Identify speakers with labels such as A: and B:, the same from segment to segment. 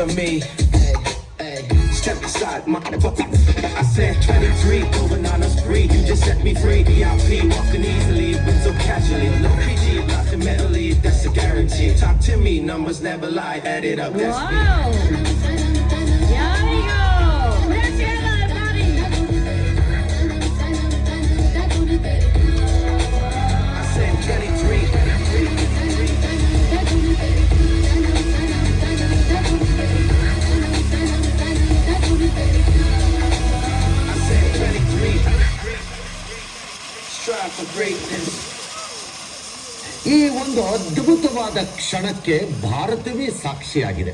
A: for me. Hey, hey, step aside, motherfucker. I said 23, moving on a spree. You just set me free. VIP, walking easily, but so casually. Low PG, nothing mentally, that's a guarantee. Talk to me, numbers never lie. Add it up, that's me.
B: Wow! There we go! Let's hear that, buddy!
A: I said 23, 23. I said 23. Strive for greatness.
C: ಈ ಒಂದು ಅದ್ಭುತವಾದ ಕ್ಷಣಕ್ಕೆ ಭಾರತವೇ ಸಾಕ್ಷಿಯಾಗಿದೆ.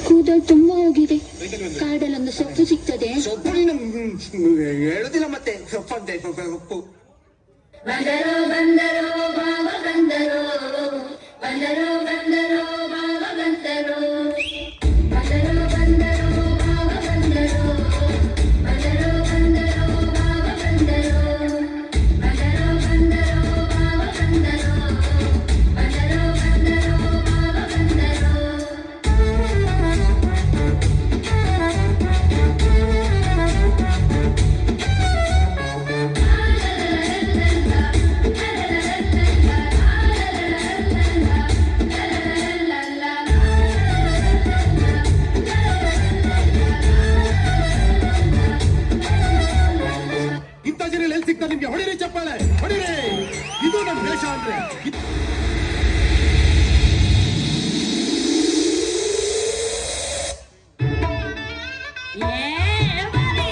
D: ಕೂದಲು ತುಂಬಾ ಹೋಗಿದೆ. ಕಾಡಲ್ಲೊಂದು ಸೊಪ್ಪು ಸಿಗ್ತದೆ.
C: ಸೊಪ್ಪು ಹೇಳುದಿಲ್ಲ ಮತ್ತೆ ಸೊಪ್ಪಂತೆ ಸೊಪ್ಪು.
D: ಬಂದರೋ ಬಂದರೋ ಬಾವ ಬಂದರೋ, ಬಂದರೋ ಬಂದರೋ ಬಾವ ಬಂದರೋ, ಬಂದರೋ ಬಂದರೋ ಬಾವ ಬಂದರೋ, ಬಂದರೋ ಬಂದರೋ ಬಾವ ಬಂದರೋ, ಬಂದರೋ ಬಂದರೋ ಬಾವ ಬಂದರೋ, ಬಂದರೋ ಬಂದರೋ ಬಾವ ಬಂದರೋ.
C: ಇಂಥ ಜನ ಎಲ್ಲಿ ಸಿಗ್ತಾರೆ ನಿಮ್ಗೆ? ಹೊಡಿರಿ ಚಪ್ಪಾಳೆ, ಹೊಡಿರಿ. ಇದು ನಮ್ಮ ದೇಶ ಅಂದ್ರೆ.
B: Yeah, everybody!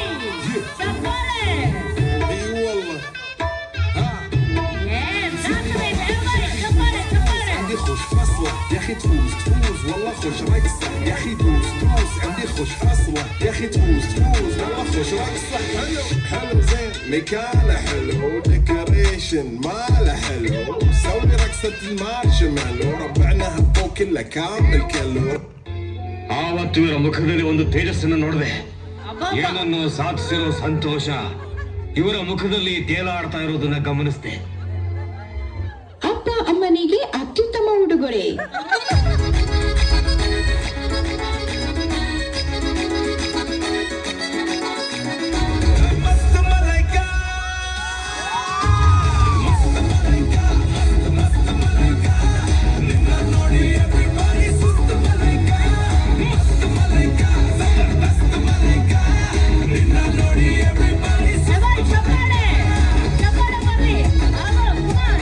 B: Support it! Yeah, that's it, everybody! Support it, support it!
E: عندي خوش فصلة يا اخي تفوز تفوز والله خوش رقصة يا اخي دوس دوس عندي خوش فصلة يا اخي تفوز تفوز والله خوش رقصة حلو حلو زين مكانه حلو ديكوريشن ماله حلو سوي رقصة المارشميلو ربعنا هبو كله كامل كله.
F: ಆವತ್ತು ಇವರ ಮುಖದಲ್ಲಿ ಒಂದು ತೇಜಸ್ಸನ್ನು ನೋಡಿದೆ. ಏನನ್ನು ಸಾಧಿಸಿರೋ ಸಂತೋಷ ಇವರ ಮುಖದಲ್ಲಿ ತೇಲಾಡ್ತಾ ಇರೋದನ್ನ ಗಮನಿಸಿದೆ.
D: ಅಪ್ಪ ಅಮ್ಮನಿಗೆ ಅತ್ಯುತ್ತಮ ಉಡುಗೊರೆ.
B: Everybody, support it! Support it, buddy! Hello, come on!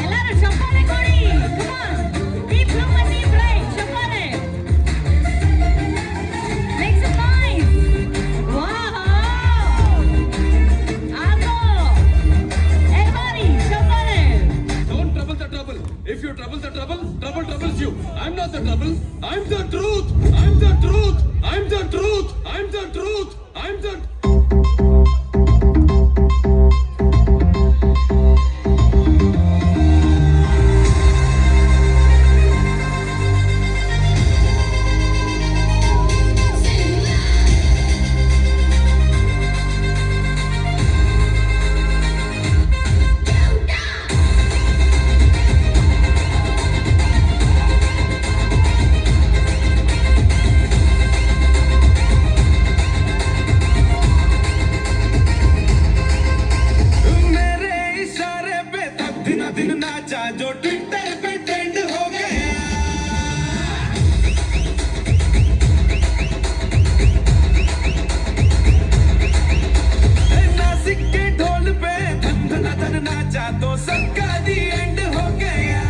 B: ಎಲ್ಲರೂ ಚಪ್ಪಾಳೆ ಕೊಡಿ. Come on. Deep blue and deep red. ಚಪ್ಪಾಳೆ. Make some noise. Wow. Algo. Everybody, ಚಪ್ಪಾಳೆ.
E: Don't trouble the trouble. If you trouble the trouble, trouble troubles you. I'm not the trouble. I'm the truth. I'm the truth. I'm the truth. I'm the truth. I'm the
A: दिन नाचा जो Twitter पे trend हो गया नासिक के ढोल पे धन धन धन नाचा तो सबका दी एंड हो गया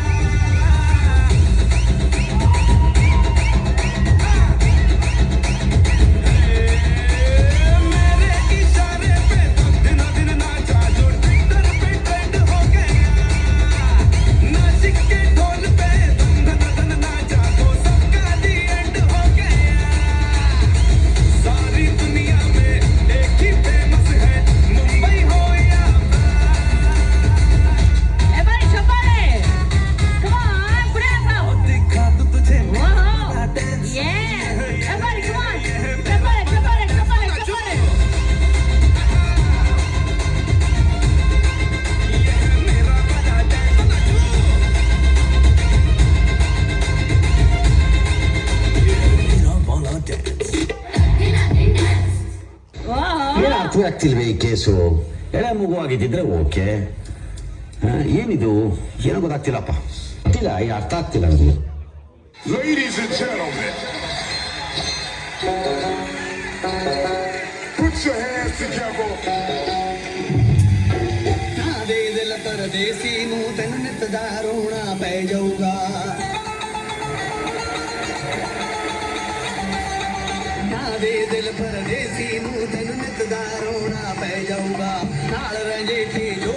A: मेरे इशारे पे तो दिनों दिन नाचा जो ट्विटर पे ट्रेंड हो गया नासिक के ढोल पे धन धन धन नाचा तो सबका दी एंड हो गया सारी दुनिया में एक ही फेमस है मुंबई हो या
B: Everybody chapale. Come on, bravo.
A: दिखा तो तुझे
B: Whoa.
A: मेरा dance
B: Yeah. Everybody, come on. Chapale, chapale, chapale, chapale.
A: मेरा वाला dance मेरा वाला dance
B: Whoa.
G: ಏನು ಅರ್ಥ ಆಗ್ತಿಲ್ವೇ ಈ ಕೇಸು? ಎಳೆ ಮಗುವಾಗಿದ್ದಿದ್ರೆ ಓಕೆ. ಏನಿದು ಏನೋ ಗೊತ್ತಾಗ್ತಿಲ್ಲಪ್ಪ. ಗೊತ್ತಿಲ್ಲ, ಇದು ಅರ್ಥ ಆಗ್ತಿಲ್ಲ ನನಗೆ.
E: Ladies and gentlemen, put your hands together.
A: ना दे दिल परदेसी नू तन नित दा रोना पै जाऊगा ना दे दिल परदेसी नू तन नित दा रोना पै जाऊगा नाल रंजे थी जो